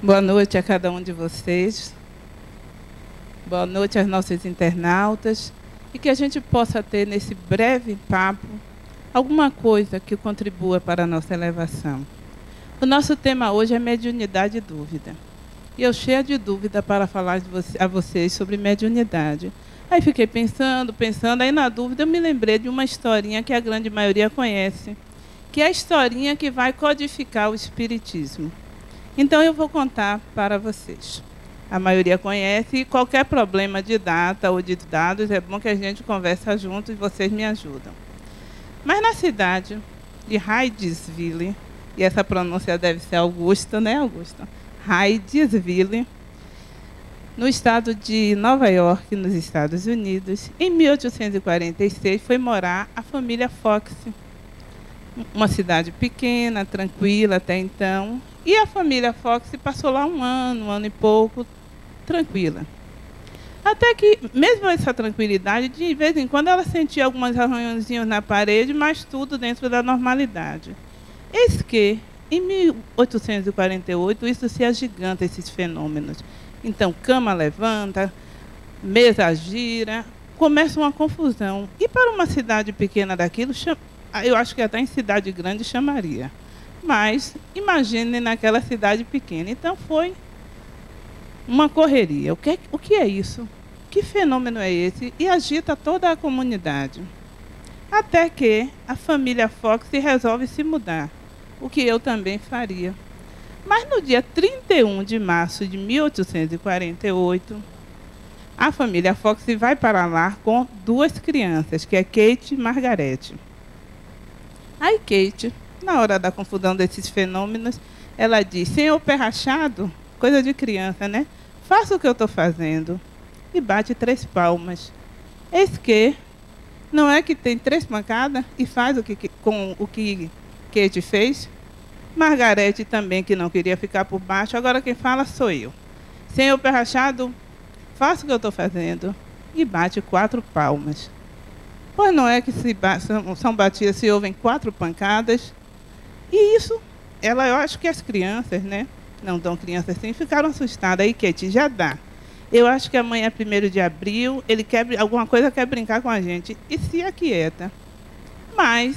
Boa noite a cada um de vocês. Boa noite aos nossos internautas. E que a gente possa ter, nesse breve papo, alguma coisa que contribua para a nossa elevação. O nosso tema hoje é mediunidade e dúvida. E eu cheia de dúvida para falar a vocês sobre mediunidade. Aí fiquei pensando, aí na dúvida eu me lembrei de uma historinha que a grande maioria conhece, que é a historinha que vai codificar o espiritismo. Então eu vou contar para vocês. A maioria conhece e qualquer problema de data ou de dados, é bom que a gente conversa junto e vocês me ajudam. Mas na cidade de Hydesville, e essa pronúncia deve ser Augusta, né, Augusta? Hydesville, no estado de Nova York, nos Estados Unidos, em 1846 foi morar a família Fox. Uma cidade pequena, tranquila até então. E a família Fox passou lá um ano e pouco, tranquila. Até que, mesmo essa tranquilidade, de vez em quando ela sentia alguns arranhõezinhos na parede, mas tudo dentro da normalidade. Eis que, em 1848, isso se agiganta, esses fenômenos. Então, cama levanta, mesa gira, começa uma confusão. E para uma cidade pequena daquilo, eu acho que até em cidade grande chamaria. Mas imagine naquela cidade pequena. Então foi uma correria. O que é isso? Que fenômeno é esse? E agita toda a comunidade. Até que a família Fox resolve se mudar, o que eu também faria. Mas no dia 31 de março de 1848, a família Fox vai para lá com duas crianças, que é Kate e Margaret. Aí Kate, na hora da confusão desses fenômenos, ela diz: Senhor pé rachado, coisa de criança, né? Faça o que eu estou fazendo. E bate 3 palmas. Eis que, não é que tem 3 pancadas e faz com o que Kate fez? Margarete também, que não queria ficar por baixo, agora quem fala sou eu. Senhor pé rachado, faça o que eu estou fazendo. E bate 4 palmas. Pois não é que são batidas, se ouvem 4 pancadas. E isso, eu acho que as crianças, né? Não tão crianças assim, ficaram assustadas. Aí, Kate, já dá. Eu acho que amanhã é 1º de abril, ele quer alguma coisa, quer brincar com a gente. E se aquieta. Mas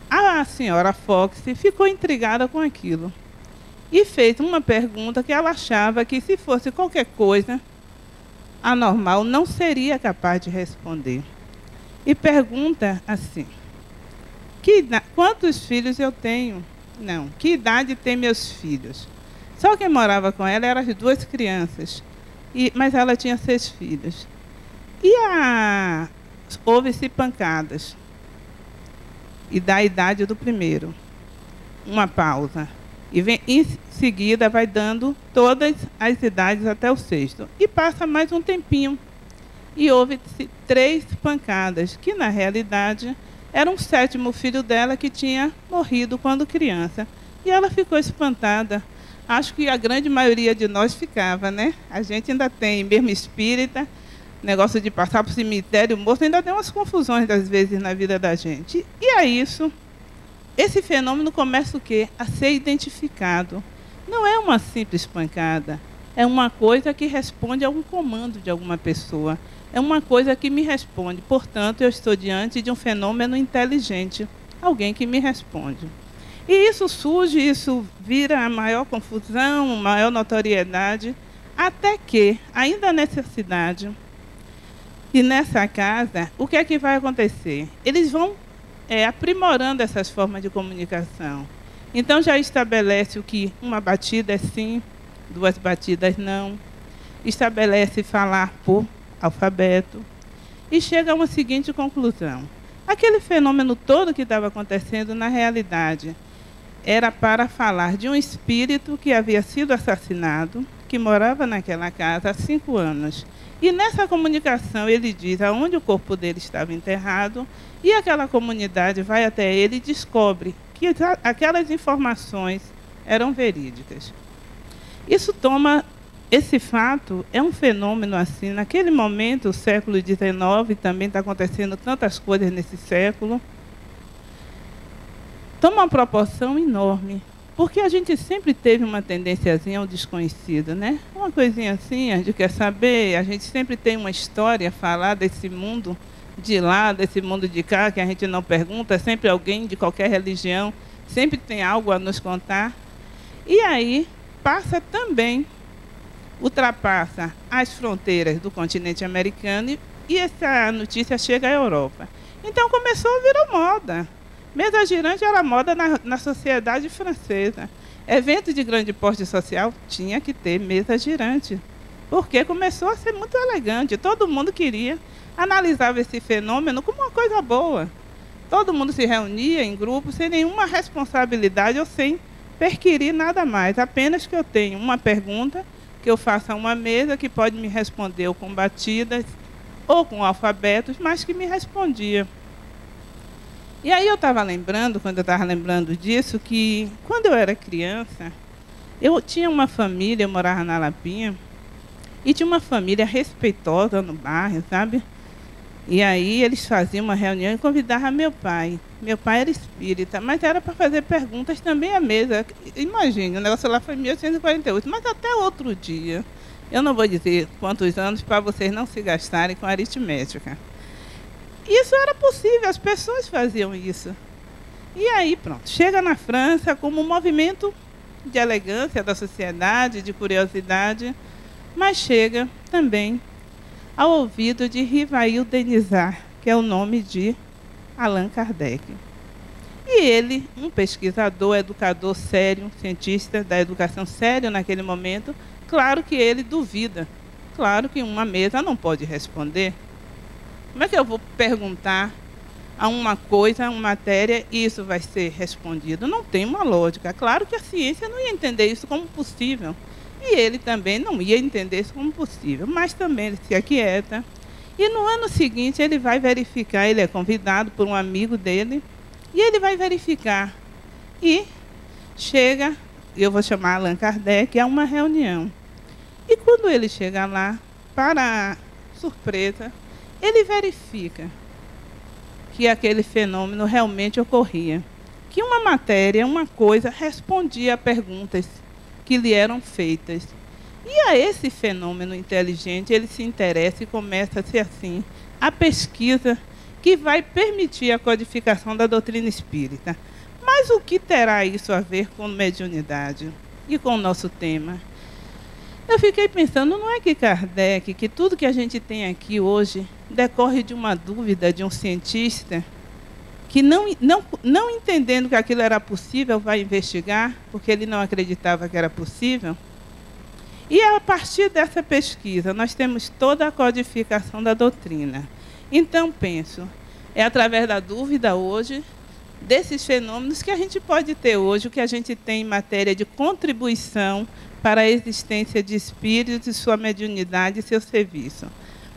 a senhora Fox ficou intrigada com aquilo. E fez uma pergunta que ela achava que, se fosse qualquer coisa anormal, não seria capaz de responder. E pergunta assim: quantos filhos eu tenho? Não, que idade tem meus filhos? Só quem morava com ela eram as 2 crianças, mas ela tinha 6 filhos. Houve-se pancadas. E da idade do primeiro. Uma pausa. E em seguida vai dando todas as idades até o 6º. E passa mais um tempinho. E houve-se 3 pancadas, que na realidade era um 7º filho dela que tinha morrido quando criança. E ela ficou espantada. Acho que a grande maioria de nós ficava, né? A gente ainda tem, mesmo espírita, negócio de passar para o cemitério morto, ainda tem umas confusões, às vezes, na vida da gente. E é isso. Esse fenômeno começa o quê? A ser identificado. Não é uma simples pancada. É uma coisa que responde a um comando de alguma pessoa. É uma coisa que me responde. Portanto, eu estou diante de um fenômeno inteligente. Alguém que me responde. E isso surge, isso vira a maior confusão, maior notoriedade, até que, ainda nessa cidade e nessa casa, o que é que vai acontecer? Eles vão aprimorando essas formas de comunicação. Então, já estabelece o que uma batida é sim, 2 batidas não. Estabelece falar por alfabeto. E chega a uma seguinte conclusão. Aquele fenômeno todo que estava acontecendo, na realidade, era para falar de um espírito que havia sido assassinado, que morava naquela casa há 5 anos. E nessa comunicação ele diz aonde o corpo dele estava enterrado, e aquela comunidade vai até ele e descobre que aquelas informações eram verídicas. Esse fato é um fenômeno assim, naquele momento, o século XIX, também está acontecendo tantas coisas nesse século, toma uma proporção enorme. Porque a gente sempre teve uma tendênciazinha ao desconhecido, né? Uma coisinha assim, a gente quer saber, a gente sempre tem uma história a falar desse mundo de lá, desse mundo de cá, que a gente não pergunta, sempre alguém de qualquer religião, sempre tem algo a nos contar. E aí passa também, ultrapassa as fronteiras do continente americano e essa notícia chega à Europa. Então começou a virar moda. Mesa girante era moda na sociedade francesa. Evento de grande porte social tinha que ter mesa girante, porque começou a ser muito elegante. Todo mundo queria, analisava esse fenômeno como uma coisa boa. Todo mundo se reunia em grupo sem nenhuma responsabilidade ou sem perquirir nada mais. Apenas que eu tenho uma pergunta, que eu faça a uma mesa que pode me responder ou com batidas ou com alfabetos, mas que me respondia. E aí eu estava lembrando, quando eu estava lembrando disso, que quando eu era criança, eu tinha uma família, eu morava na Lapinha, e tinha uma família respeitosa no bairro, sabe? E aí eles faziam uma reunião e convidavam meu pai. Meu pai era espírita, mas era para fazer perguntas também à mesa. Imagine, o negócio lá foi em 1848, mas até outro dia. Eu não vou dizer quantos anos para vocês não se gastarem com aritmética. Isso era possível, as pessoas faziam isso. E aí, pronto, chega na França como um movimento de elegância da sociedade, de curiosidade, mas chega também ao ouvido de Rivail Denizar, que é o nome de Allan Kardec. E ele, um pesquisador, educador sério, cientista da educação sério naquele momento, claro que ele duvida. Claro que uma mesa não pode responder. Como é que eu vou perguntar a uma coisa, a uma matéria, e isso vai ser respondido? Não tem uma lógica. Claro que a ciência não ia entender isso como possível. E ele também não ia entender isso como possível. Mas também ele se aquieta. E no ano seguinte ele vai verificar, ele é convidado por um amigo dele, e ele vai verificar. E chega, eu vou chamar Allan Kardec, a uma reunião. E quando ele chega lá, para surpresa, ele verifica que aquele fenômeno realmente ocorria. Que uma matéria, uma coisa, respondia a perguntas que lhe eram feitas. E a esse fenômeno inteligente, ele se interessa e começa a ser assim, a pesquisa que vai permitir a codificação da doutrina espírita. Mas o que terá isso a ver com mediunidade e com o nosso tema? Eu fiquei pensando, não é que Kardec, que tudo que a gente tem aqui hoje decorre de uma dúvida de um cientista que não entendendo que aquilo era possível, vai investigar, porque ele não acreditava que era possível. E a partir dessa pesquisa, nós temos toda a codificação da doutrina. Então, penso, é através da dúvida hoje, desses fenômenos que a gente pode ter hoje, o que a gente tem em matéria de contribuição para a existência de espíritos e sua mediunidade e seu serviço.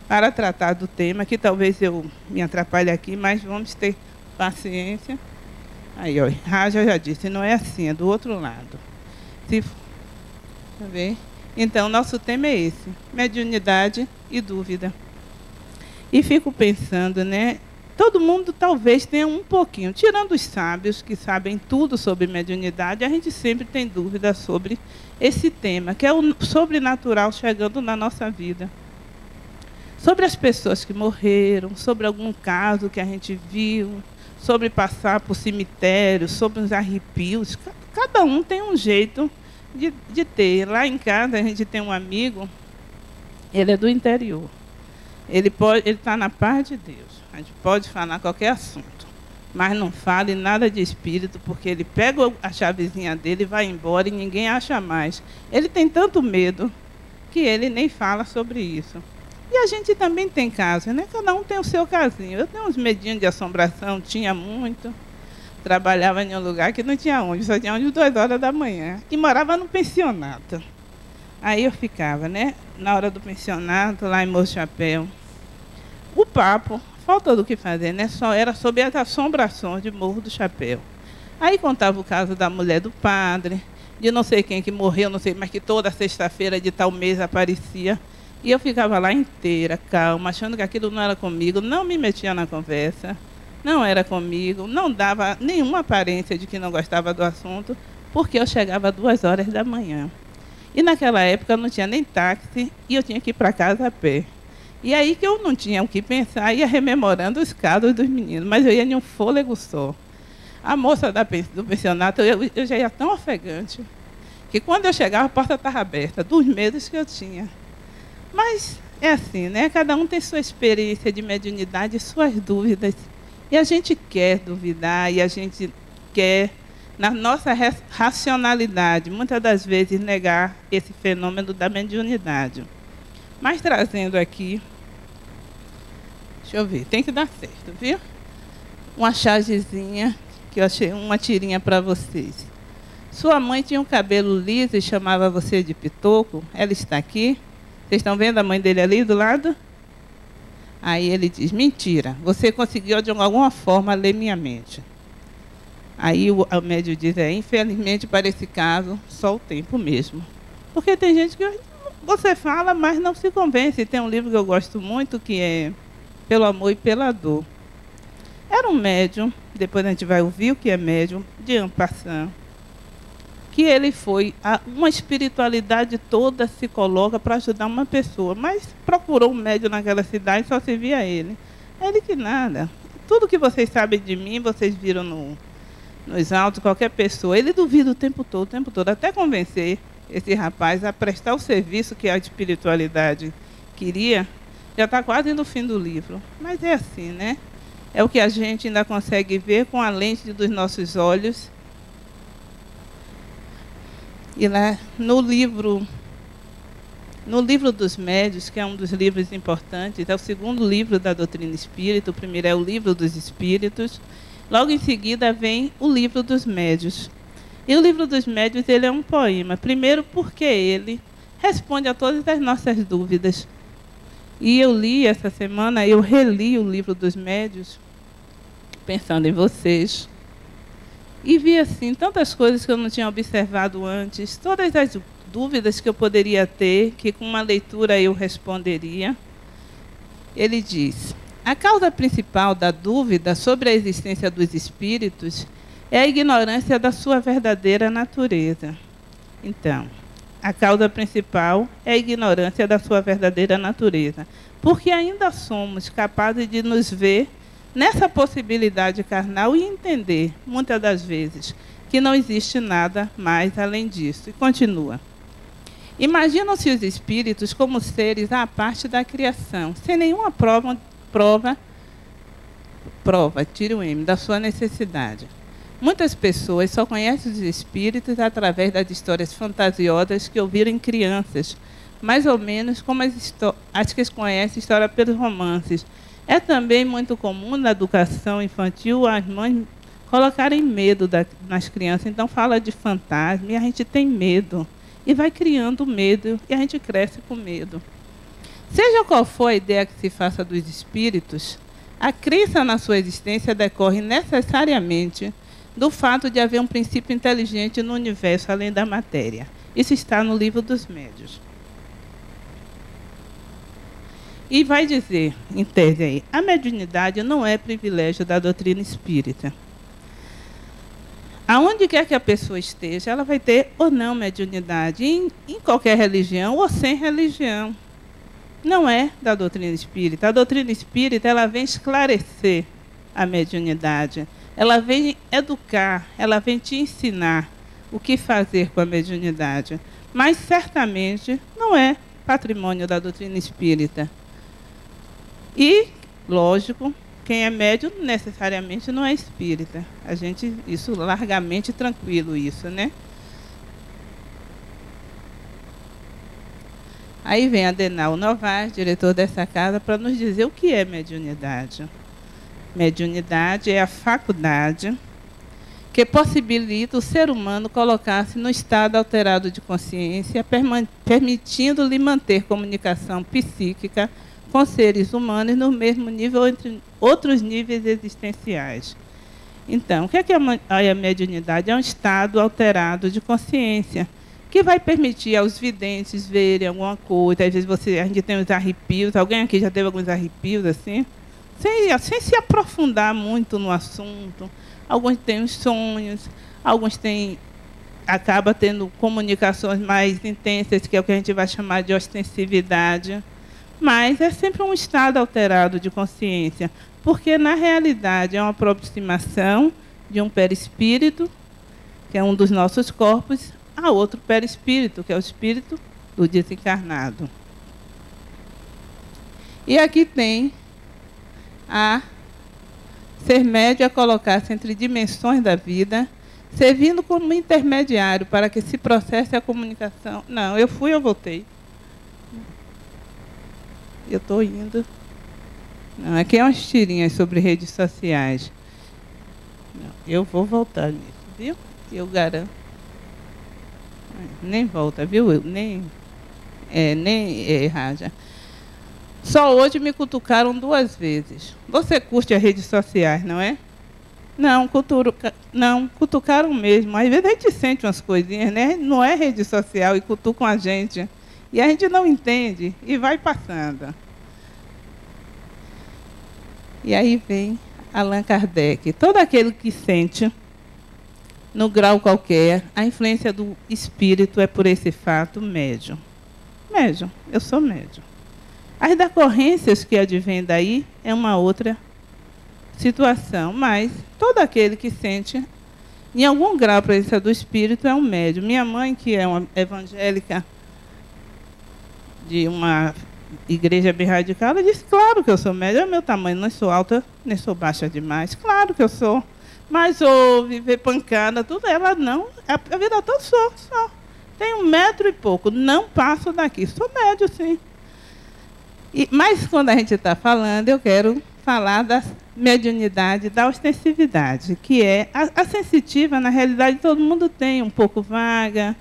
Para tratar do tema, que talvez eu me atrapalhe aqui, mas vamos ter paciência. Aí, ó, Raja já disse, não é assim, é do outro lado. Deixa eu ver. Então, nosso tema é esse, mediunidade e dúvida. E fico pensando, né? Todo mundo talvez tenha um pouquinho, tirando os sábios que sabem tudo sobre mediunidade, a gente sempre tem dúvida sobre esse tema, que é o sobrenatural chegando na nossa vida. Sobre as pessoas que morreram, sobre algum caso que a gente viu, sobre passar por cemitério, sobre os arrepios. Cada um tem um jeito de ter. Lá em casa a gente tem um amigo, ele é do interior. Ele está na paz de Deus. A gente pode falar qualquer assunto, mas não fale nada de espírito, porque ele pega a chavezinha dele e vai embora e ninguém acha mais. Ele tem tanto medo que ele nem fala sobre isso. E a gente também tem casos, né? Cada um tem o seu casinho. Eu tenho uns medinhos de assombração, tinha muito. Trabalhava em um lugar que não tinha ônibus, só tinha ônibus 2 horas da manhã. E morava no pensionato. Aí eu ficava, né? Na hora do pensionato, lá em Morro Chapéu. O papo, falta do que fazer, né? Só era sobre as assombrações de Morro do Chapéu. Aí contava o caso da mulher do padre, de não sei quem que morreu, não sei, mas que toda sexta-feira de tal mês aparecia. E eu ficava lá inteira, calma, achando que aquilo não era comigo, não me metia na conversa, não era comigo, não dava nenhuma aparência de que não gostava do assunto, porque eu chegava às 2 horas da manhã. E naquela época eu não tinha nem táxi e eu tinha que ir para casa a pé. E aí que eu não tinha o que pensar, ia rememorando os casos dos meninos, mas eu ia em um fôlego só. A moça do pensionato, eu já ia tão ofegante, que quando eu chegava a porta estava aberta, dos medos que eu tinha. Mas é assim, né? Cada um tem sua experiência de mediunidade, suas dúvidas. E a gente quer duvidar, e a gente quer, na nossa racionalidade, muitas das vezes negar esse fenômeno da mediunidade. Mas trazendo aqui, deixa eu ver, tem que dar certo, viu? Uma chargezinha, que eu achei uma tirinha para vocês. Sua mãe tinha um cabelo liso e chamava você de Pitoco. Ela está aqui. Vocês estão vendo a mãe dele ali do lado? Aí ele diz, mentira, você conseguiu de alguma forma ler minha mente. Aí o médium diz, infelizmente para esse caso, só o tempo mesmo. Porque tem gente que você fala, mas não se convence. Tem um livro que eu gosto muito, que é Pelo Amor e pela Dor. Era um médium, depois a gente vai ouvir o que é médium, de en passant, que ele foi, uma espiritualidade toda se coloca para ajudar uma pessoa, mas procurou um médium naquela cidade e só se via ele. Ele que nada. Tudo que vocês sabem de mim, vocês viram nos autos, qualquer pessoa. Ele duvida o tempo todo, até convencer esse rapaz a prestar o serviço que a espiritualidade queria. Já está quase no fim do livro. Mas é assim, né? É o que a gente ainda consegue ver com a lente dos nossos olhos. E lá no livro dos Médiuns, que é um dos livros importantes, é o segundo livro da doutrina espírita, o primeiro é o Livro dos Espíritos, logo em seguida vem o Livro dos Médiuns. E o Livro dos Médiuns, ele é um poema, primeiro porque ele responde a todas as nossas dúvidas. E eu li essa semana, eu reli o Livro dos Médiuns, pensando em vocês, e vi assim tantas coisas que eu não tinha observado antes, todas as dúvidas que eu poderia ter, que com uma leitura eu responderia. Ele diz, a causa principal da dúvida sobre a existência dos espíritos é a ignorância da sua verdadeira natureza. Então, a causa principal é a ignorância da sua verdadeira natureza, porque ainda somos capazes de nos ver nessa possibilidade carnal e entender, muitas das vezes, que não existe nada mais além disso. E continua. Imaginam-se os espíritos como seres à parte da criação, sem nenhuma prova, tire o M, da sua necessidade. Muitas pessoas só conhecem os espíritos através das histórias fantasiosas que ouviram em crianças, mais ou menos como as que conhecem história pelos romances. É também muito comum na educação infantil as mães colocarem medo nas crianças. Então fala de fantasma e a gente tem medo. E vai criando medo e a gente cresce com medo. Seja qual for a ideia que se faça dos espíritos, a crença na sua existência decorre necessariamente do fato de haver um princípio inteligente no universo além da matéria. Isso está no Livro dos Médiuns. E vai dizer, em tese aí, a mediunidade não é privilégio da doutrina espírita. Aonde quer que a pessoa esteja, ela vai ter ou não mediunidade, em qualquer religião ou sem religião. Não é da doutrina espírita. A doutrina espírita, ela vem esclarecer a mediunidade. Ela vem educar, ela vem te ensinar o que fazer com a mediunidade. Mas, certamente, não é patrimônio da doutrina espírita. E, lógico, quem é médium necessariamente não é espírita. Isso largamente tranquilo, isso, né? Aí vem Adenal Novaes, diretor dessa casa, para nos dizer o que é mediunidade. Mediunidade é a faculdade que possibilita o ser humano colocar-se no estado alterado de consciência, permitindo-lhe manter comunicação psíquica com seres humanos no mesmo nível entre outros níveis existenciais. Então, o que é a mediunidade? É um estado alterado de consciência que vai permitir aos videntes verem alguma coisa. Às vezes a gente tem uns arrepios. Alguém aqui já teve alguns arrepios assim? Sem se aprofundar muito no assunto. Alguns têm os sonhos, alguns têm acaba tendo comunicações mais intensas, que é o que a gente vai chamar de ostensividade. Mas é sempre um estado alterado de consciência, porque, na realidade, é uma aproximação de um perispírito, que é um dos nossos corpos, a outro perispírito, que é o espírito do desencarnado. E aqui tem a ser médio a colocar-se entre dimensões da vida, servindo como intermediário para que se processe a comunicação. Não, eu voltei. Eu estou indo. Não, aqui é umas tirinhas sobre redes sociais. Não, eu vou voltar nisso, viu? Eu garanto. Nem volta, viu? Nem Raja. Só hoje me cutucaram 2 vezes. Você curte as redes sociais, não é? Não, cutucaram mesmo. Às vezes a gente sente umas coisinhas, né? Não é rede social e cutucam a gente. E a gente não entende e vai passando. E aí vem Allan Kardec. Todo aquele que sente, no grau qualquer, a influência do espírito é por esse fato médium. Médium, eu sou médium. As decorrências que advêm daí é uma outra situação, mas todo aquele que sente, em algum grau, a presença do espírito é um médium. Minha mãe, que é uma evangélica de uma igreja bem radical, ela disse, claro que eu sou médium, é meu tamanho, não sou alta, nem sou baixa demais, claro que eu sou. Mas ouve, vê pancada, tudo, ela não, a vida toda sou. Tenho 1 metro e pouco, não passo daqui, sou médium, sim. Mas quando a gente está falando, eu quero falar da mediunidade, da ostensividade, que é a sensitiva, na realidade, todo mundo tem, um pouco vaga,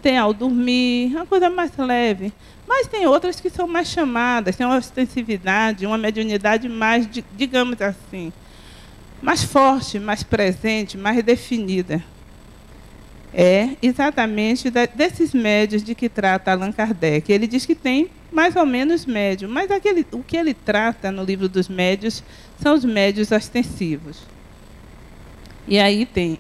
tem ao dormir, uma coisa mais leve. Mas tem outras que são mais chamadas, tem uma ostensividade, uma mediunidade mais, digamos assim, mais forte, mais presente, mais definida. É exatamente desses médios de que trata Allan Kardec. Ele diz que tem mais ou menos médio, mas o que ele trata no livro dos médios são os médios ostensivos. E aí tem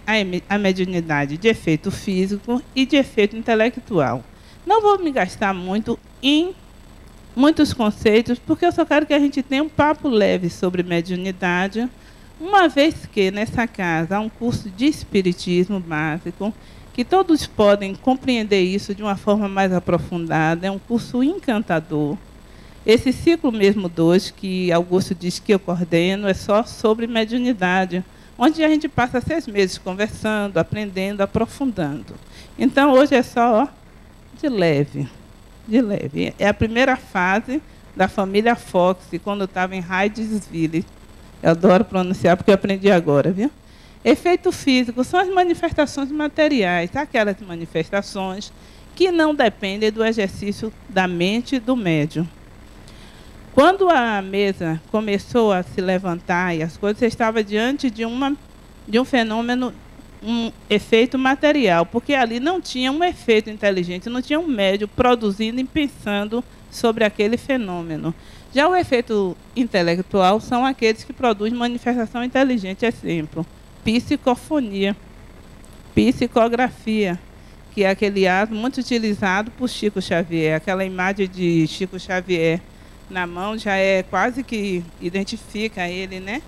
a mediunidade de efeito físico e de efeito intelectual. Não vou me gastar muito em muitos conceitos, porque eu só quero que a gente tenha um papo leve sobre mediunidade, uma vez que nessa casa há um curso de espiritismo básico, que todos podem compreender isso de uma forma mais aprofundada. É um curso encantador. Esse ciclo mesmo 2, que Augusto diz que eu coordeno, é só sobre mediunidade, onde a gente passa 6 meses conversando, aprendendo, aprofundando. Então, hoje é só de leve, de leve. É a primeira fase da família Fox, quando eu estava em Hydesville. Eu adoro pronunciar, porque eu aprendi agora, viu? Efeito físico são as manifestações materiais, aquelas manifestações que não dependem do exercício da mente do médium. Quando a mesa começou a se levantar e as coisas, você estava diante de um fenômeno, um efeito material, porque ali não tinha um efeito inteligente, não tinha um médium produzindo e pensando sobre aquele fenômeno. Já o efeito intelectual são aqueles que produzem manifestação inteligente, exemplo. Psicofonia, psicografia, que é aquele ato muito utilizado por Chico Xavier. Aquela imagem de Chico Xavier na mão já é quase que identifica ele, né?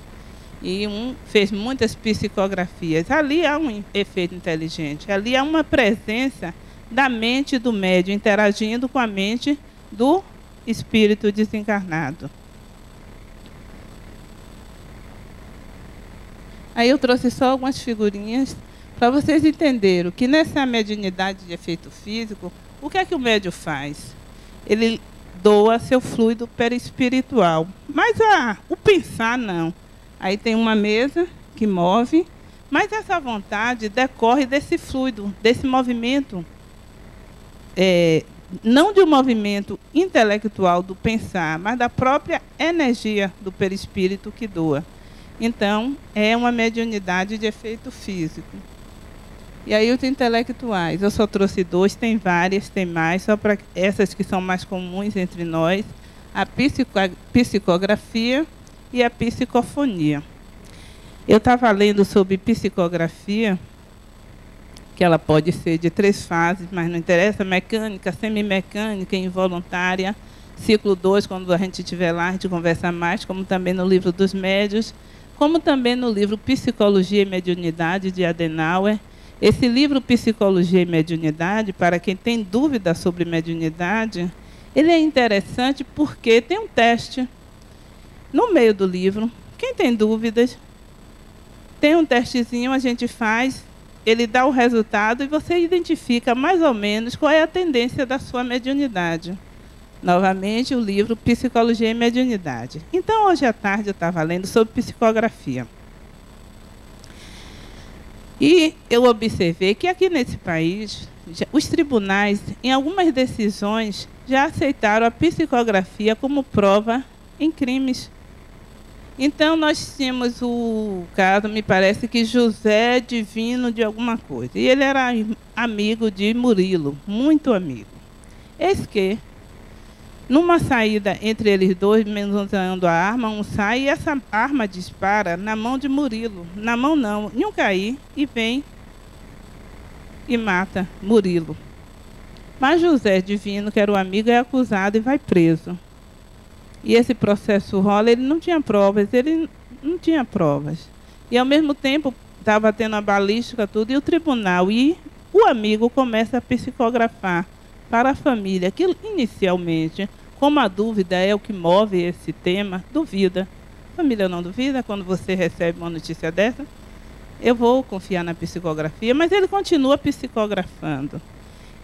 E fez muitas psicografias. Ali há um efeito inteligente, ali há uma presença da mente do médium interagindo com a mente do espírito desencarnado. Aí eu trouxe só algumas figurinhas para vocês entenderem que nessa mediunidade de efeito físico, o que é que o médium faz? Ele doa seu fluido perispiritual. Mas o pensar, não. Aí tem uma mesa que move, mas essa vontade decorre desse fluido, desse movimento, não de um movimento intelectual do pensar, mas da própria energia do perispírito que doa. Então, é uma mediunidade de efeito físico. E aí os intelectuais, eu só trouxe 2, tem várias, tem mais, só para essas que são mais comuns entre nós, a psicografia e a psicofonia. Eu estava lendo sobre psicografia que ela pode ser de 3 fases, mas não interessa, mecânica, semimecânica, involuntária. Ciclo 2, quando a gente estiver lá, a gente conversa mais, como também no livro dos médios, como também no livro Psicologia e Mediunidade, de Adenauer. Esse livro Psicologia e Mediunidade, para quem tem dúvida sobre mediunidade, ele é interessante porque tem um teste no meio do livro. Quem tem dúvidas, tem um testezinho, a gente faz, ele dá o resultado e você identifica mais ou menos qual é a tendência da sua mediunidade. Novamente, o livro Psicologia e Mediunidade. Então, hoje à tarde, eu estava lendo sobre psicografia. E eu observei que aqui nesse país, os tribunais, em algumas decisões, já aceitaram a psicografia como prova em crimes. Então, nós tínhamos o caso, me parece que José Divino de alguma coisa. E ele era amigo de Murilo, muito amigo. Eis que, numa saída entre eles dois, usando a arma, um sai e essa arma dispara na mão de Murilo. Na mão não, em um cair e vem e mata Murilo. Mas José Divino, que era o amigo, é acusado e vai preso. E esse processo rola, ele não tinha provas, E ao mesmo tempo estava tendo a balística, tudo, e o tribunal. E o amigo começa a psicografar para a família, que inicialmente, como a dúvida é o que move esse tema, duvida. A família não duvida quando você recebe uma notícia dessa. Eu vou confiar na psicografia, mas ele continua psicografando.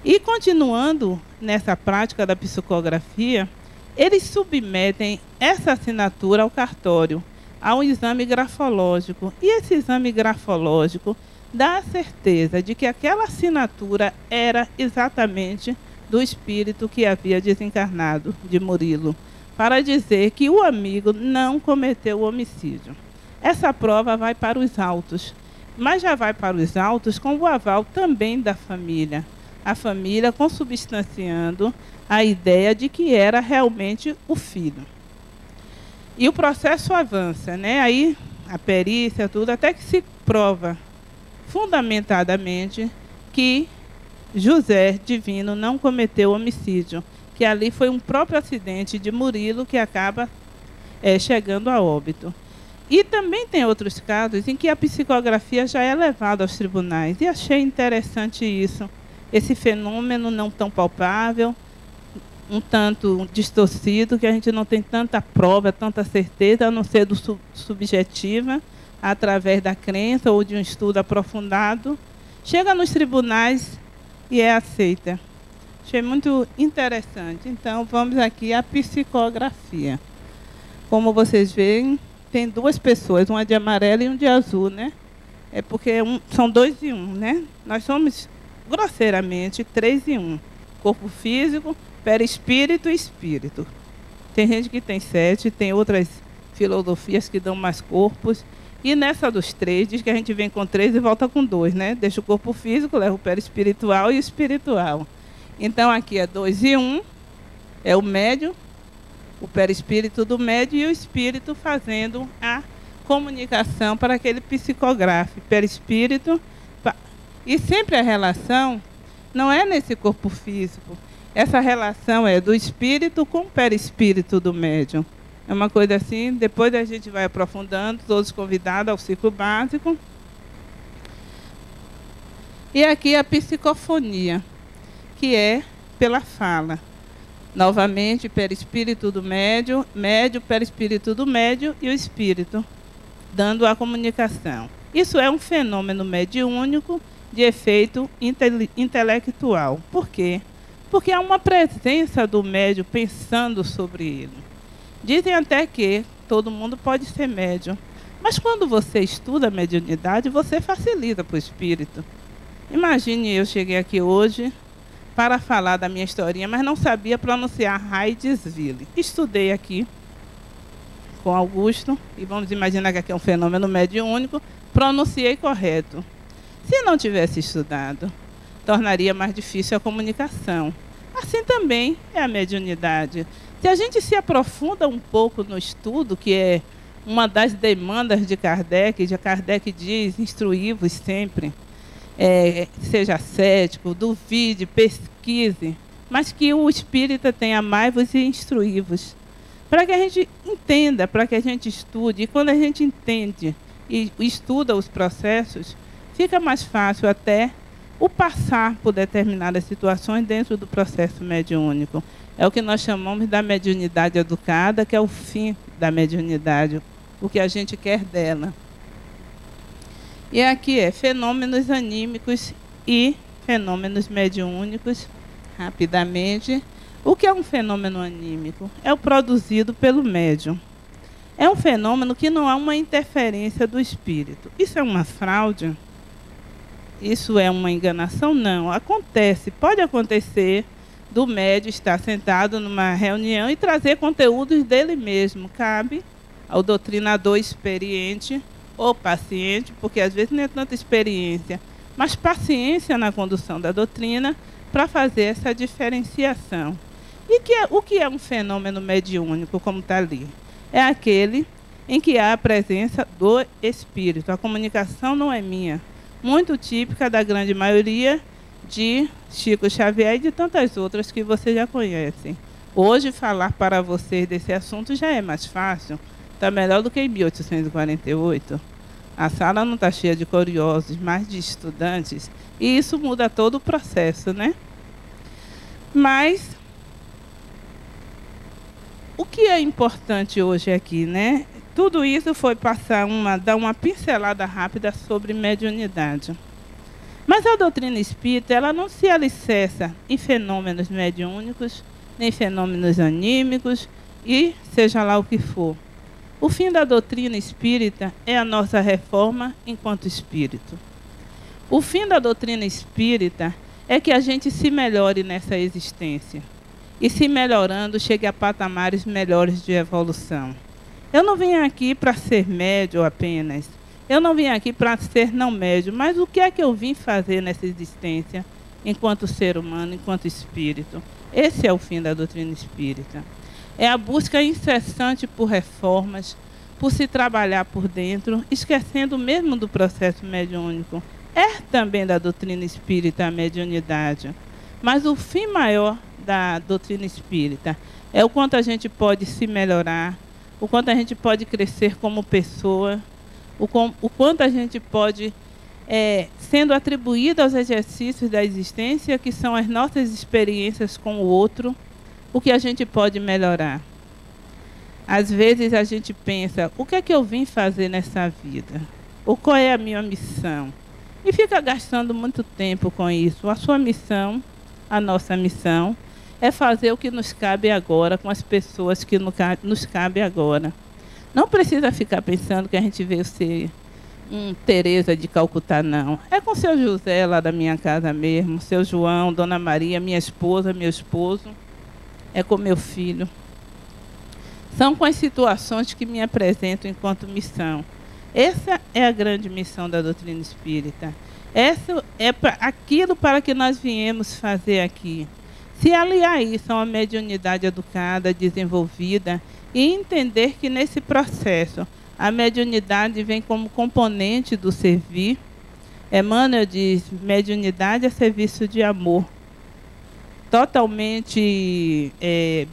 E continuando nessa prática da psicografia, eles submetem essa assinatura ao cartório, a um exame grafológico. E esse exame grafológico dá a certeza de que aquela assinatura era exatamente do espírito que havia desencarnado, de Murilo, para dizer que o amigo não cometeu o homicídio. Essa prova vai para os autos, mas já vai para os autos com o aval também da família. A família consubstanciando a ideia de que era realmente o filho. E o processo avança, né? Aí a perícia, tudo, até que se prova fundamentadamente que José Divino não cometeu homicídio, que ali foi um próprio acidente de Murilo que acaba chegando a óbito. E também tem outros casos em que a psicografia já é levada aos tribunais. E achei interessante isso, esse fenômeno não tão palpável, um tanto distorcido, que a gente não tem tanta prova, tanta certeza, a não ser do subjetiva, através da crença ou de um estudo aprofundado. Chega nos tribunais e é aceita. Achei muito interessante. Então, vamos aqui à psicografia. Como vocês veem, tem 2 pessoas, uma de amarelo e um de azul, né? É porque são 2 em 1, né? Nós somos, grosseiramente, 3 em 1. Corpo físico, perispírito e espírito. Tem gente que tem 7, tem outras filosofias que dão mais corpos. E nessa dos 3, diz que a gente vem com 3 e volta com 2, né? Deixa o corpo físico, leva o perispiritual e o espiritual. Então, aqui é 2 e 1, é o médio, o perispírito do médio e o espírito fazendo a comunicação para aquele psicografe, perispírito. E sempre a relação não é nesse corpo físico. Essa relação é do espírito com o perispírito do médium. É uma coisa assim, depois a gente vai aprofundando, todos convidados ao ciclo básico. E aqui a psicofonia, que é pela fala. Novamente, perispírito do médio, médio, perispírito do médio e o espírito, dando a comunicação. Isso é um fenômeno mediúnico de efeito intelectual. Por quê? Porque há uma presença do médium pensando sobre ele. Dizem até que todo mundo pode ser médium. Mas quando você estuda a mediunidade, você facilita para o espírito. Imagine, eu cheguei aqui hoje para falar da minha historinha, mas não sabia pronunciar Hydesville. Estudei aqui com Augusto, e vamos imaginar que aqui é um fenômeno mediúnico, pronunciei correto. Se não tivesse estudado, tornaria mais difícil a comunicação. Assim também é a mediunidade. Se a gente se aprofunda um pouco no estudo, que é uma das demandas de Kardec diz, instruí-vos sempre. seja cético, duvide, pesquise, mas que o espírita tenha amai-vos e instruí-vos. Para que a gente entenda, para que a gente estude. E quando a gente entende e estuda os processos, fica mais fácil até o passar por determinadas situações dentro do processo mediúnico. É o que nós chamamos da mediunidade educada, que é o fim da mediunidade, o que a gente quer dela. E aqui é fenômenos anímicos e fenômenos mediúnicos, rapidamente. O que é um fenômeno anímico? É o produzido pelo médium. É um fenômeno que não há uma interferência do espírito. Isso é uma fraude? Isso é uma enganação? Não. Acontece, pode acontecer do médium estar sentado numa reunião e trazer conteúdos dele mesmo. Cabe ao doutrinador experiente ou paciente, porque às vezes não é tanta experiência, mas paciência na condução da doutrina para fazer essa diferenciação. E o que é um fenômeno mediúnico, como está ali? É aquele em que há a presença do espírito. A comunicação não é minha. Muito típica da grande maioria de Chico Xavier e de tantas outras que vocês já conhecem. Hoje, falar para vocês desse assunto já é mais fácil. Está melhor do que em 1848. A sala não está cheia de curiosos, mas de estudantes. E isso muda todo o processo, né? Mas o que é importante hoje aqui, né? Tudo isso foi dar uma pincelada rápida sobre mediunidade. Mas a doutrina espírita, ela não se alicerça em fenômenos mediúnicos, nem fenômenos anímicos, e seja lá o que for. O fim da doutrina espírita é a nossa reforma enquanto espírito. O fim da doutrina espírita é que a gente se melhore nessa existência. E se melhorando, chegue a patamares melhores de evolução. Eu não vim aqui para ser médium apenas. Eu não vim aqui para ser não médium. Mas o que é que eu vim fazer nessa existência enquanto ser humano, enquanto espírito? Esse é o fim da doutrina espírita. É a busca incessante por reformas, por se trabalhar por dentro, esquecendo mesmo do processo mediúnico. É também da doutrina espírita a mediunidade. Mas o fim maior da doutrina espírita é o quanto a gente pode se melhorar, o quanto a gente pode crescer como pessoa, o quanto a gente pode, sendo atribuído aos exercícios da existência, que são as nossas experiências com o outro, o que a gente pode melhorar. Às vezes a gente pensa, o que é que eu vim fazer nessa vida? Ou qual é a minha missão? E fica gastando muito tempo com isso. A sua missão, a nossa missão, é fazer o que nos cabe agora, com as pessoas que nos cabe agora. Não precisa ficar pensando que a gente veio ser Teresa de Calcutá, não. É com seu José, lá da minha casa mesmo, seu João, Dona Maria, minha esposa, meu esposo. É com meu filho. São com as situações que me apresentam enquanto missão. Essa é a grande missão da doutrina espírita. Essa é aquilo para que nós viemos fazer aqui. Se aliar isso a uma mediunidade educada, desenvolvida, e entender que nesse processo a mediunidade vem como componente do servir. Emmanuel diz, mediunidade é serviço de amor. Totalmente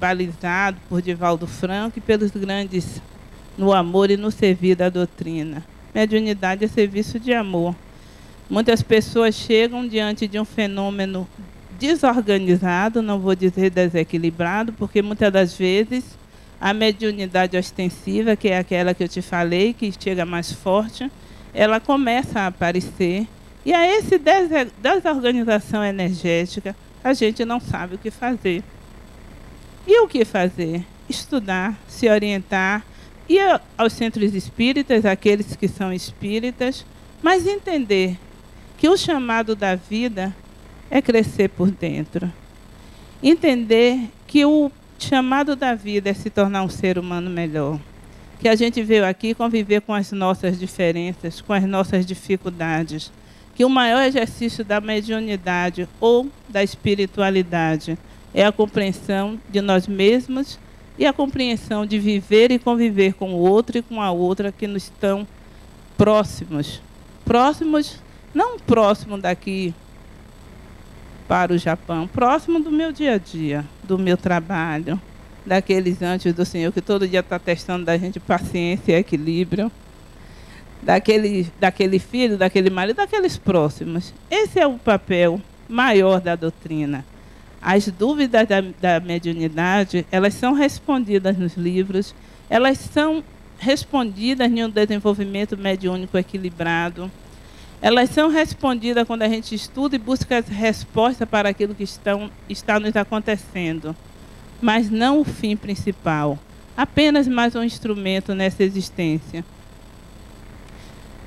balizado por Divaldo Franco e pelos grandes no amor e no servir da doutrina. Mediunidade é serviço de amor. Muitas pessoas chegam diante de um fenômeno desorganizado, não vou dizer desequilibrado, porque muitas das vezes a mediunidade ostensiva, que é aquela que eu te falei, que chega mais forte, ela começa a aparecer. E a essa desorganização energética, a gente não sabe o que fazer. E o que fazer? Estudar, se orientar, ir aos centros espíritas, aqueles que são espíritas, mas entender que o chamado da vida é crescer por dentro. Entender que o chamado da vida é se tornar um ser humano melhor. Que a gente veio aqui conviver com as nossas diferenças, com as nossas dificuldades. Que o maior exercício da mediunidade ou da espiritualidade é a compreensão de nós mesmos e a compreensão de viver e conviver com o outro e com a outra que nos estão próximos. Próximos Não próximo daqui para o Japão, próximo do meu dia a dia, do meu trabalho, daqueles anjos do Senhor que todo dia está testando da gente paciência e equilíbrio, daquele filho, daquele marido, daqueles próximos. Esse é o papel maior da doutrina. As dúvidas da mediunidade, elas são respondidas nos livros, elas são respondidas em um desenvolvimento mediúnico equilibrado, elas são respondidas quando a gente estuda e busca as respostas para aquilo que está nos acontecendo, mas não o fim principal, apenas mais um instrumento nessa existência.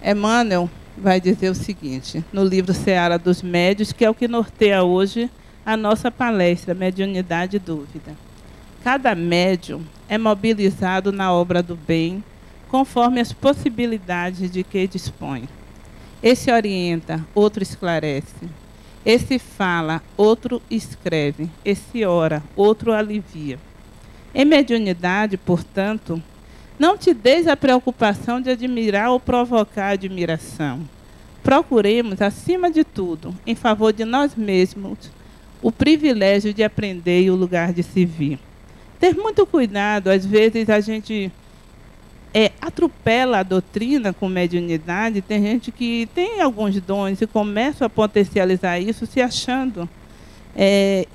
Emmanuel vai dizer o seguinte, no livro Seara dos Médios, que é o que norteia hoje a nossa palestra, Mediunidade e Dúvida. Cada médium é mobilizado na obra do bem, conforme as possibilidades de que dispõe. Esse orienta, outro esclarece. Esse fala, outro escreve. Esse ora, outro alivia. Em mediunidade, portanto, não te deis a preocupação de admirar ou provocar admiração. Procuremos, acima de tudo, em favor de nós mesmos, o privilégio de aprender e o lugar de se vir. Ter muito cuidado, às vezes a gente atropela a doutrina com mediunidade. Tem gente que tem alguns dons e começa a potencializar isso se achando,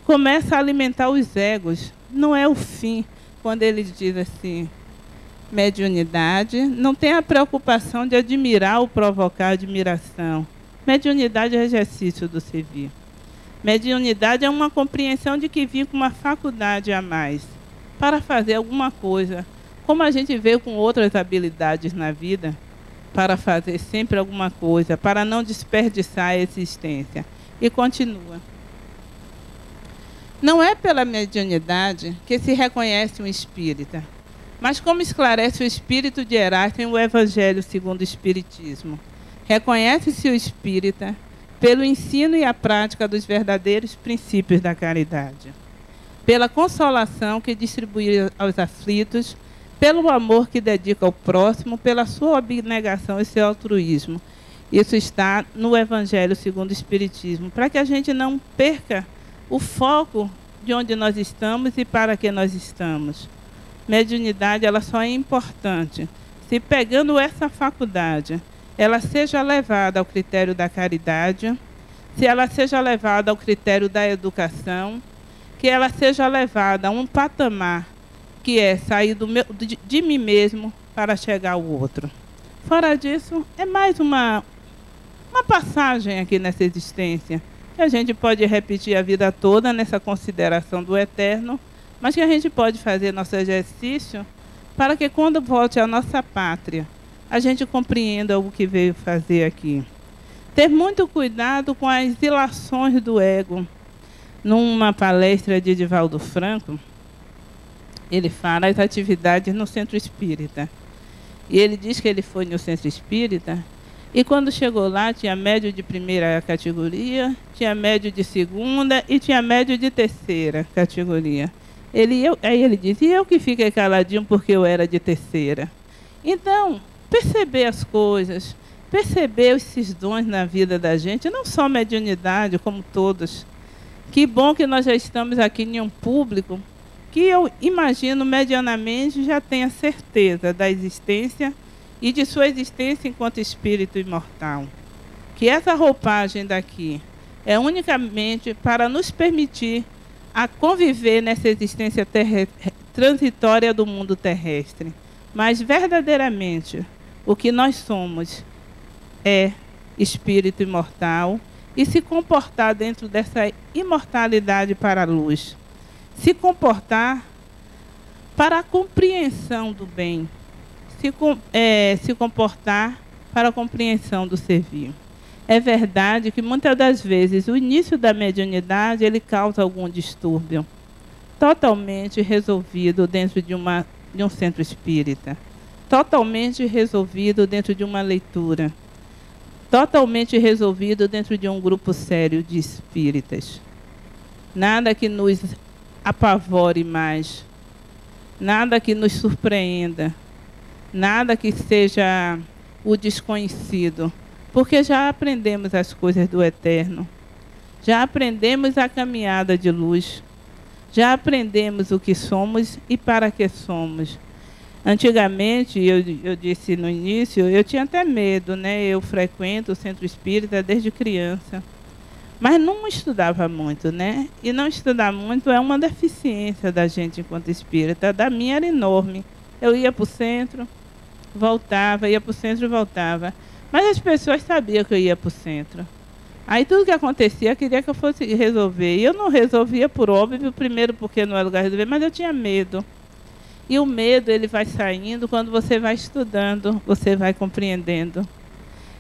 começa a alimentar os egos. Não é o fim, quando ele diz assim, mediunidade, não tem a preocupação de admirar ou provocar admiração. Mediunidade é exercício do servir. Mediunidade é uma compreensão de que vim com uma faculdade a mais para fazer alguma coisa, como a gente vê com outras habilidades na vida, para fazer sempre alguma coisa, para não desperdiçar a existência. E continua. Não é pela mediunidade que se reconhece um espírita, mas como esclarece o espírito de Erasto em o Evangelho segundo o Espiritismo. Reconhece-se o espírita pelo ensino e a prática dos verdadeiros princípios da caridade, pela consolação que distribui aos aflitos, pelo amor que dedica ao próximo, pela sua abnegação e seu altruísmo. Isso está no Evangelho segundo o Espiritismo, para que a gente não perca o foco de onde nós estamos e para que nós estamos. Mediunidade, ela só é importante se, pegando essa faculdade, ela seja levada ao critério da caridade, se ela seja levada ao critério da educação, que ela seja levada a um patamar que é sair de mim mesmo para chegar ao outro. Fora disso, é mais uma passagem aqui nessa existência, que a gente pode repetir a vida toda nessa consideração do eterno, mas que a gente pode fazer nosso exercício para que, quando volte à nossa pátria, a gente compreenda o que veio fazer aqui. Ter muito cuidado com as ilações do ego. Numa palestra de Divaldo Franco, ele fala as atividades no centro espírita. E ele diz que ele foi no centro espírita e, quando chegou lá, tinha médio de primeira categoria, tinha médio de segunda e tinha médio de terceira categoria. Aí ele diz, e eu que fiquei caladinho porque eu era de terceira. Então, perceber as coisas, perceber esses dons na vida da gente, não só mediunidade, como todos. Que bom que nós já estamos aqui em um público que eu imagino medianamente já tenha certeza da existência e de sua existência enquanto espírito imortal. Que essa roupagem daqui é unicamente para nos permitir a conviver nessa existência transitória do mundo terrestre. Mas verdadeiramente o que nós somos é espírito imortal e se comportar dentro dessa imortalidade para a luz. Se comportar para a compreensão do bem. Se comportar para a compreensão do servir. É verdade que muitas das vezes o início da mediunidade ele causa algum distúrbio, totalmente resolvido dentro de um centro espírita, totalmente resolvido dentro de uma leitura, totalmente resolvido dentro de um grupo sério de espíritas. Nada que nos apavore mais, nada que nos surpreenda, nada que seja o desconhecido, porque já aprendemos as coisas do eterno, já aprendemos a caminhada de luz, já aprendemos o que somos e para que somos. Antigamente, eu disse no início, eu tinha até medo, né? Eu frequento o centro espírita desde criança, mas não estudava muito, né? E não estudar muito é uma deficiência da gente enquanto espírita. Da minha era enorme. Eu ia para o centro, voltava, ia para o centro e voltava. Mas as pessoas sabiam que eu ia para o centro. Aí tudo que acontecia, queria que eu fosse resolver. E eu não resolvia por óbvio, primeiro porque não era lugar de resolver, mas eu tinha medo. E o medo, ele vai saindo quando você vai estudando, você vai compreendendo.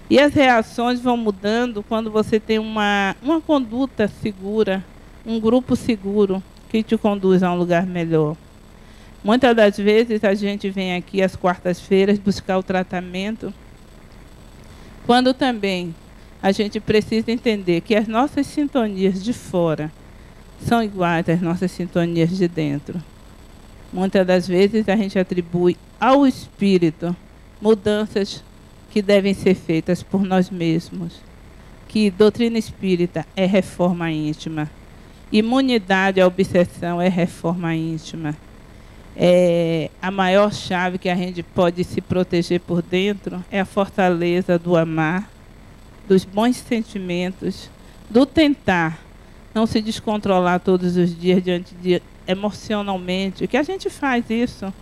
E as reações vão mudando quando você tem uma conduta segura, um grupo seguro que te conduz a um lugar melhor. Muitas das vezes a gente vem aqui às quartas-feiras buscar o tratamento, quando também a gente precisa entender que as nossas sintonias de fora são iguais às nossas sintonias de dentro. Muitas das vezes a gente atribui ao espírito mudanças que devem ser feitas por nós mesmos. Que doutrina espírita é reforma íntima. Imunidade à obsessão é reforma íntima. A maior chave que a gente pode se proteger por dentro é a fortaleza do amar, dos bons sentimentos, do tentar não se descontrolar todos os dias diante de emocionalmente, que a gente faz isso.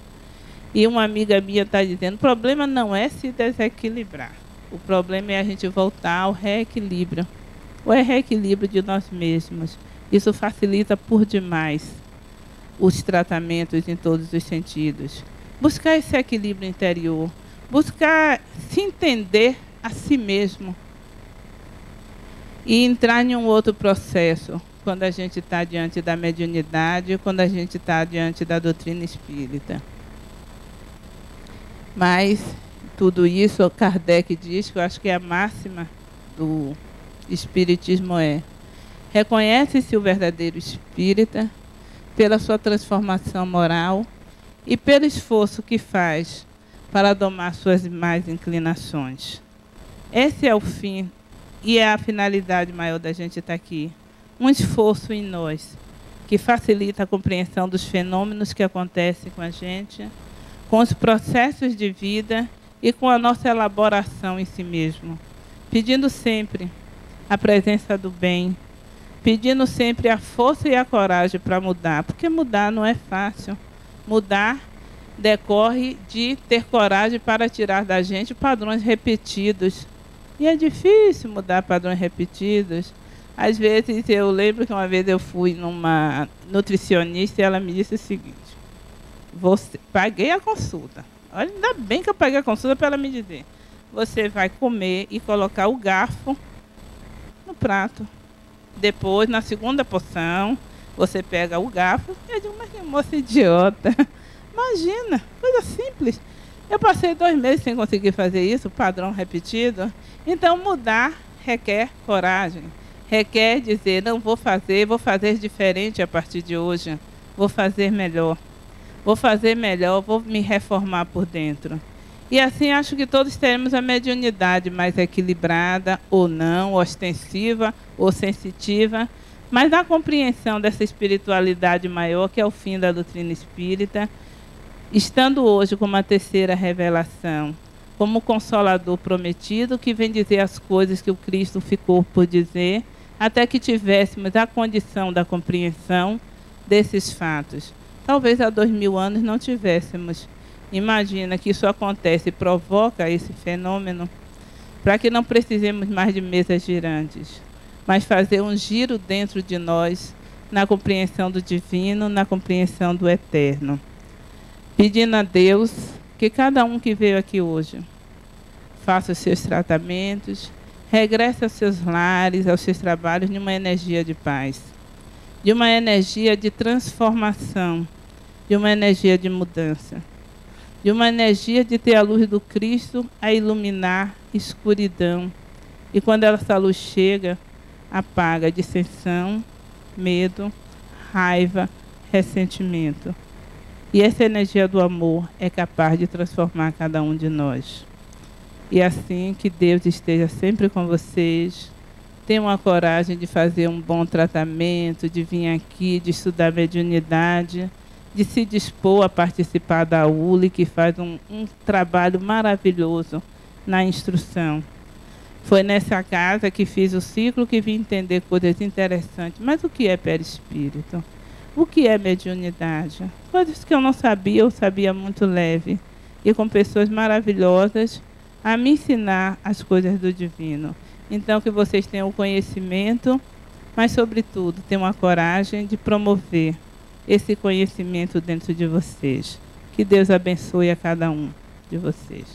E uma amiga minha está dizendo, o problema não é se desequilibrar, o problema é a gente voltar ao reequilíbrio, o reequilíbrio de nós mesmos. Isso facilita por demais os tratamentos em todos os sentidos. Buscar esse equilíbrio interior, buscar se entender a si mesmo e entrar em um outro processo, quando a gente está diante da mediunidade, quando a gente está diante da doutrina espírita. Mas tudo isso, Kardec diz, que eu acho que é a máxima do espiritismo reconhece-se o verdadeiro espírita pela sua transformação moral e pelo esforço que faz para domar suas más inclinações. Esse é o fim e é a finalidade maior da gente estar aqui. Um esforço em nós, que facilita a compreensão dos fenômenos que acontecem com a gente, com os processos de vida e com a nossa elaboração em si mesmo. Pedindo sempre a presença do bem, pedindo sempre a força e a coragem para mudar, porque mudar não é fácil. Mudar decorre de ter coragem para tirar da gente padrões repetidos. E é difícil mudar padrões repetidos. Às vezes, eu lembro que uma vez eu fui numa nutricionista e ela me disse o seguinte, paguei a consulta. Olha, ainda bem que eu paguei a consulta para ela me dizer, você vai comer e colocar o garfo no prato. Depois, na segunda porção, você pega o garfo. Eu digo, mas que moça idiota. Imagina, coisa simples. Eu passei 2 meses sem conseguir fazer isso, padrão repetido. Então, mudar requer coragem. Requer dizer, não vou fazer diferente a partir de hoje. Vou fazer melhor. Vou fazer melhor, vou me reformar por dentro. E assim acho que todos teremos a mediunidade mais equilibrada ou não, ostensiva ou sensitiva, mas na compreensão dessa espiritualidade maior, que é o fim da doutrina espírita, estando hoje como a terceira revelação, como o Consolador prometido, que vem dizer as coisas que o Cristo ficou por dizer, até que tivéssemos a condição da compreensão desses fatos. Talvez há 2000 anos não tivéssemos. Imagina que isso acontece e provoca esse fenômeno para que não precisemos mais de mesas girantes, mas fazer um giro dentro de nós na compreensão do divino, na compreensão do eterno. Pedindo a Deus que cada um que veio aqui hoje faça os seus tratamentos, regresse aos seus lares, aos seus trabalhos, numa energia de paz, de uma energia de transformação, de uma energia de mudança, de uma energia de ter a luz do Cristo a iluminar escuridão. E quando essa luz chega, apaga dissensão, medo, raiva, ressentimento. E essa energia do amor é capaz de transformar cada um de nós. E assim, que Deus esteja sempre com vocês. Tenham a coragem de fazer um bom tratamento, de vir aqui, de estudar mediunidade, de se dispor a participar da ULI, que faz um trabalho maravilhoso na instrução. Foi nessa casa que fiz o ciclo, que vim entender coisas interessantes. Mas o que é perispírito? O que é mediunidade? Coisas que eu não sabia, eu sabia muito leve. E com pessoas maravilhosas a me ensinar as coisas do divino. Então, que vocês tenham o conhecimento, mas, sobretudo, tenham a coragem de promover esse conhecimento dentro de vocês. Que Deus abençoe a cada um de vocês.